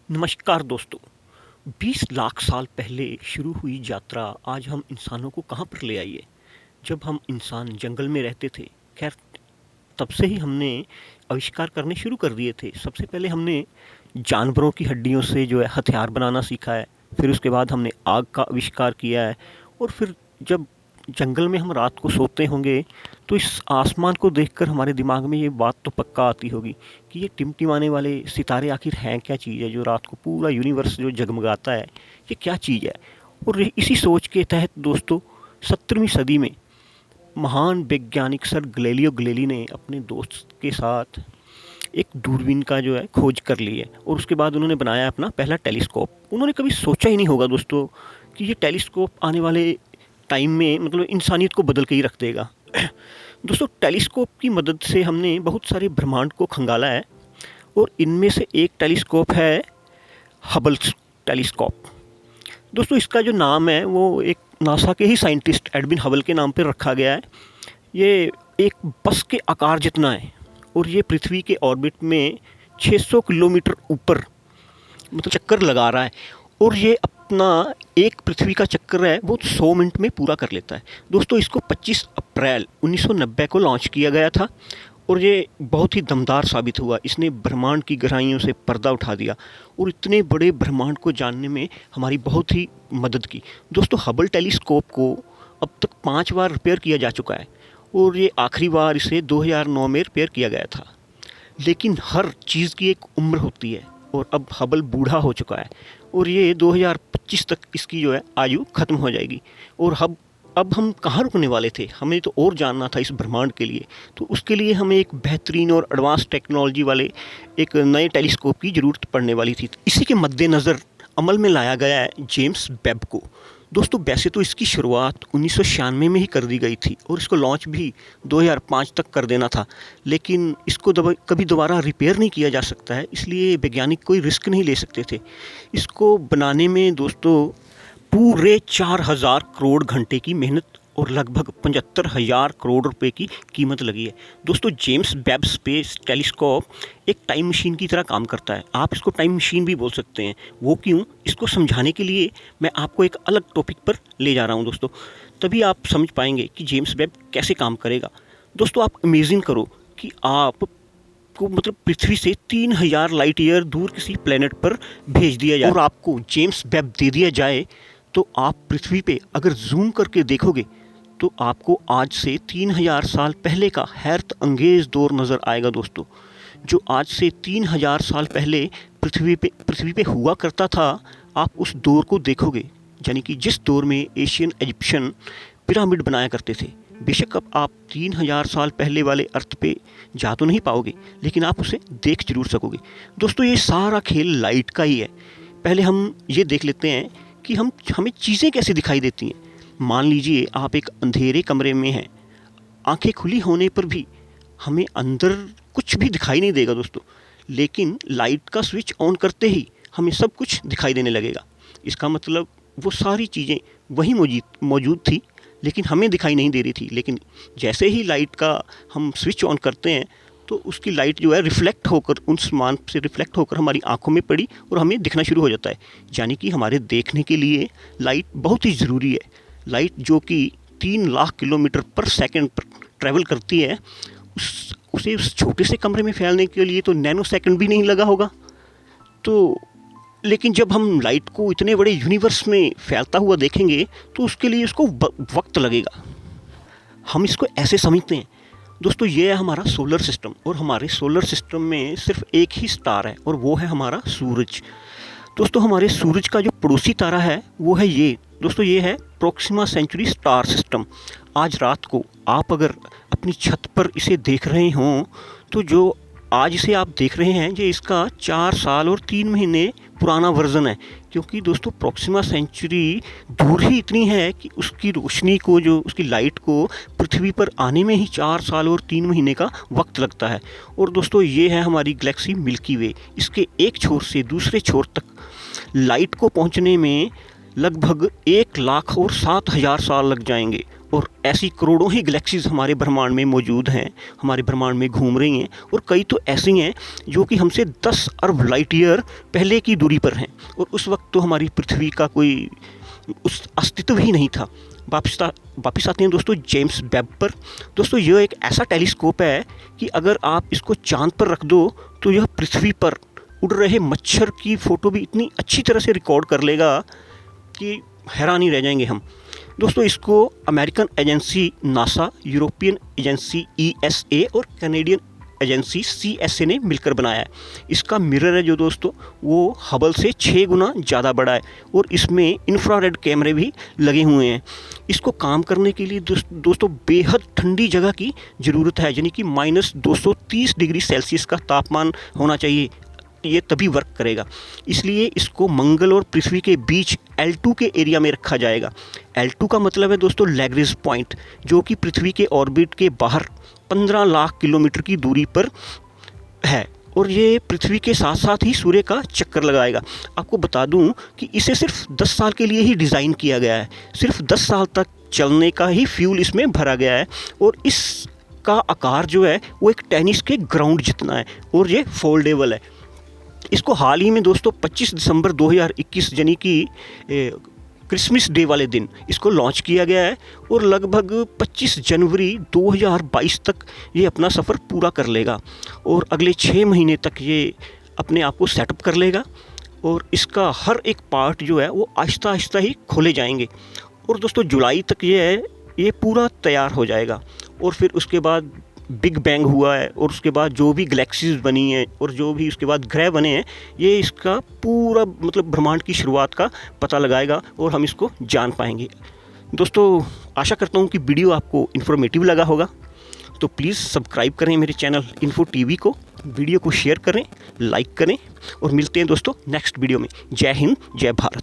नमस्कार दोस्तों। 20 लाख साल पहले शुरू हुई यात्रा आज हम इंसानों को कहाँ पर ले आई है। जब हम इंसान जंगल में रहते थे, खैर तब से ही हमने आविष्कार करने शुरू कर दिए थे। सबसे पहले हमने जानवरों की हड्डियों से जो है हथियार बनाना सीखा है। फिर उसके बाद हमने आग का आविष्कार किया है। और फिर जब जंगल में हम रात को सोते होंगे तो इस आसमान को देखकर हमारे दिमाग में ये बात तो पक्का आती होगी कि ये टिमटिमाने वाले सितारे आखिर हैं क्या चीज़ है जो रात को पूरा यूनिवर्स जो जगमगाता है, ये क्या चीज़ है। और इसी सोच के तहत दोस्तों 17वीं सदी में महान वैज्ञानिक सर गैलीलियो गैलीली ने अपने दोस्त के साथ एक दूरबीन का जो है खोज कर ली है। और उसके बाद उन्होंने बनाया अपना पहला टेलीस्कोप। उन्होंने कभी सोचा ही नहीं होगा दोस्तों कि ये टेलीस्कोप आने वाले टाइम में मतलब इंसानियत को बदल के ही रख देगा। दोस्तों टेलीस्कोप की मदद से हमने बहुत सारे ब्रह्मांड को खंगाला है। और इनमें से एक टेलीस्कोप है हबल टेलीस्कोप। दोस्तों इसका जो नाम है वो एक नासा के ही साइंटिस्ट एडविन हबल के नाम पर रखा गया है। ये एक बस के आकार जितना है और ये पृथ्वी के ऑर्बिट में 600 किलोमीटर ऊपर मतलब चक्कर लगा रहा है। और ये अपना एक पृथ्वी का चक्कर है वो 100 मिनट में पूरा कर लेता है। दोस्तों इसको 25 अप्रैल 1990 को लॉन्च किया गया था और ये बहुत ही दमदार साबित हुआ। इसने ब्रह्मांड की गहराइयों से पर्दा उठा दिया और इतने बड़े ब्रह्मांड को जानने में हमारी बहुत ही मदद की। दोस्तों हबल टेलीस्कोप को अब तक 5 बार रिपेयर किया जा चुका है और ये आखिरी बार इसे 2009 में रिपेयर किया गया था। लेकिन हर चीज़ की एक उम्र होती है और अब हबल बूढ़ा हो चुका है और ये 2025 तक इसकी जो है आयु ख़त्म हो जाएगी। और अब हम कहाँ रुकने वाले थे, हमें तो और जानना था इस ब्रह्मांड के लिए। तो उसके लिए हमें एक बेहतरीन और एडवांस टेक्नोलॉजी वाले एक नए टेलीस्कोप की ज़रूरत पड़ने वाली थी। इसी के मद्देनज़र अमल में लाया गया है जेम्स वेब को। दोस्तों वैसे तो इसकी शुरुआत 1996 में ही कर दी गई थी और इसको लॉन्च भी 2005 तक कर देना था। लेकिन इसको कभी दोबारा रिपेयर नहीं किया जा सकता है, इसलिए वैज्ञानिक कोई रिस्क नहीं ले सकते थे। इसको बनाने में दोस्तों पूरे 4000 करोड़ घंटे की मेहनत और लगभग 75,000 करोड़ रुपए की कीमत लगी है। दोस्तों जेम्स वेब स्पेस टेलीस्कोप एक टाइम मशीन की तरह काम करता है। आप इसको टाइम मशीन भी बोल सकते हैं। वो क्यों, इसको समझाने के लिए मैं आपको एक अलग टॉपिक पर ले जा रहा हूँ दोस्तों, तभी आप समझ पाएंगे कि जेम्स वेब कैसे काम करेगा। दोस्तों आप इमेजिन करो कि आप को मतलब पृथ्वी से 3000 लाइट ईयर दूर किसी प्लेनेट पर भेज दिया जाए और आपको जेम्स वेब दे दिया जाए, तो आप पृथ्वी पे अगर जूम करके देखोगे तो आपको आज से 3000 साल पहले का हैरत अंगेज दौर नज़र आएगा दोस्तों। जो आज से 3000 साल पहले पृथ्वी पे हुआ करता था, आप उस दौर को देखोगे, यानी कि जिस दौर में एशियन इजिप्शियन पिरामिड बनाया करते थे। बेशक अब आप 3000 साल पहले वाले अर्थ पे जा तो नहीं पाओगे, लेकिन आप उसे देख जरूर सकोगे। दोस्तों ये सारा खेल लाइट का ही है। पहले हम ये देख लेते हैं कि हमें चीज़ें कैसे दिखाई देती हैं। मान लीजिए आप एक अंधेरे कमरे में हैं, आंखें खुली होने पर भी हमें अंदर कुछ भी दिखाई नहीं देगा दोस्तों, लेकिन लाइट का स्विच ऑन करते ही हमें सब कुछ दिखाई देने लगेगा। इसका मतलब वो सारी चीज़ें वहीं मौजूद थी लेकिन हमें दिखाई नहीं दे रही थी। लेकिन जैसे ही लाइट का हम स्विच ऑन करते हैं तो उसकी लाइट जो है रिफ्लेक्ट होकर उस मान से रिफ्लेक्ट होकर हमारी आंखों में पड़ी और हमें दिखना शुरू हो जाता है। यानी कि हमारे देखने के लिए लाइट बहुत ही ज़रूरी है। लाइट जो कि 3 लाख किलोमीटर पर सेकंड पर ट्रैवल करती है, उसे उस छोटे से कमरे में फैलने के लिए तो नैनो सेकंड भी नहीं लगा होगा। तो लेकिन जब हम लाइट को इतने बड़े यूनिवर्स में फैलता हुआ देखेंगे तो उसके लिए उसको वक्त लगेगा। हम इसको ऐसे समझते हैं दोस्तों, ये है हमारा सोलर सिस्टम और हमारे सोलर सिस्टम में सिर्फ एक ही स्टार है और वो है हमारा सूरज। दोस्तों हमारे सूरज का जो पड़ोसी तारा है वो है ये दोस्तों, ये है प्रोक्सिमा सेंचुरी स्टार सिस्टम। आज रात को आप अगर अपनी छत पर इसे देख रहे हों तो जो आज इसे आप देख रहे हैं ये इसका 4 साल और 3 महीने पुराना वर्जन है। क्योंकि दोस्तों प्रोक्सिमा सेंचुरी दूर ही इतनी है कि उसकी रोशनी को, जो उसकी लाइट को पृथ्वी पर आने में ही 4 साल और 3 महीने का वक्त लगता है। और दोस्तों ये है हमारी गैलेक्सी मिल्की वे। इसके एक छोर से दूसरे छोर तक लाइट को पहुंचने में लगभग 1,07,000 साल लग जाएंगे। और ऐसी करोड़ों ही गैलेक्सीज़ हमारे ब्रह्मांड में मौजूद हैं, हमारे ब्रह्मांड में घूम रही हैं, और कई तो ऐसी हैं जो कि हमसे 10 अरब लाइट ईयर पहले की दूरी पर हैं, और उस वक्त तो हमारी पृथ्वी का कोई उस अस्तित्व ही नहीं था। वापस आते हैं दोस्तों जेम्स वेब पर। दोस्तों यह एक ऐसा टेलीस्कोप है कि अगर आप इसको चाँद पर रख दो तो यह पृथ्वी पर उड़ रहे मच्छर की फ़ोटो भी इतनी अच्छी तरह से रिकॉर्ड कर लेगा कि हैरान ही रह जाएंगे हम। दोस्तों इसको American agency NASA, European agency ESA और कैनेडियन एजेंसी CSA ने मिलकर बनाया है। इसका मिरर है जो दोस्तों वो हबल से 6 गुना ज़्यादा बड़ा है, और इसमें इंफ्रारेड कैमरे भी लगे हुए हैं। इसको काम करने के लिए दोस्तों बेहद ठंडी जगह की ज़रूरत है, यानी कि -230 डिग्री सेल्सियस का तापमान होना चाहिए, ये तभी वर्क करेगा। इसलिए इसको मंगल और पृथ्वी के बीच L2 के एरिया में रखा जाएगा। L2 का मतलब है दोस्तों लैग्रेंज पॉइंट, जो कि पृथ्वी के ऑर्बिट के बाहर 15 लाख किलोमीटर की दूरी पर है, और ये पृथ्वी के साथ साथ ही सूर्य का चक्कर लगाएगा। आपको बता दूं कि इसे सिर्फ 10 साल के लिए ही डिज़ाइन किया गया है, सिर्फ 10 साल तक चलने का ही फ्यूल इसमें भरा गया है, और इसका आकार जो है वो एक टेनिस के ग्राउंड जितना है, और ये फोल्डेबल है। इसको हाल ही में दोस्तों 25 दिसंबर 2021 यानी कि क्रिसमस डे वाले दिन इसको लॉन्च किया गया है, और लगभग 25 जनवरी 2022 तक ये अपना सफ़र पूरा कर लेगा, और अगले 6 महीने तक ये अपने आप को सेटअप कर लेगा, और इसका हर एक पार्ट जो है वो आहिस्ता आहिस्ता ही खोले जाएंगे, और दोस्तों जुलाई तक ये पूरा तैयार हो जाएगा। और फिर उसके बाद बिग बैंग हुआ है, और उसके बाद जो भी गैलेक्सीज बनी हैं और जो भी उसके बाद ग्रह बने हैं, ये इसका पूरा मतलब ब्रह्मांड की शुरुआत का पता लगाएगा, और हम इसको जान पाएंगे। दोस्तों आशा करता हूँ कि वीडियो आपको इन्फॉर्मेटिव लगा होगा, तो प्लीज़ सब्सक्राइब करें मेरे चैनल इन्फो टीवी को, वीडियो को शेयर करें, लाइक करें, और मिलते हैं दोस्तों नेक्स्ट वीडियो में। जय हिंद, जय भारत।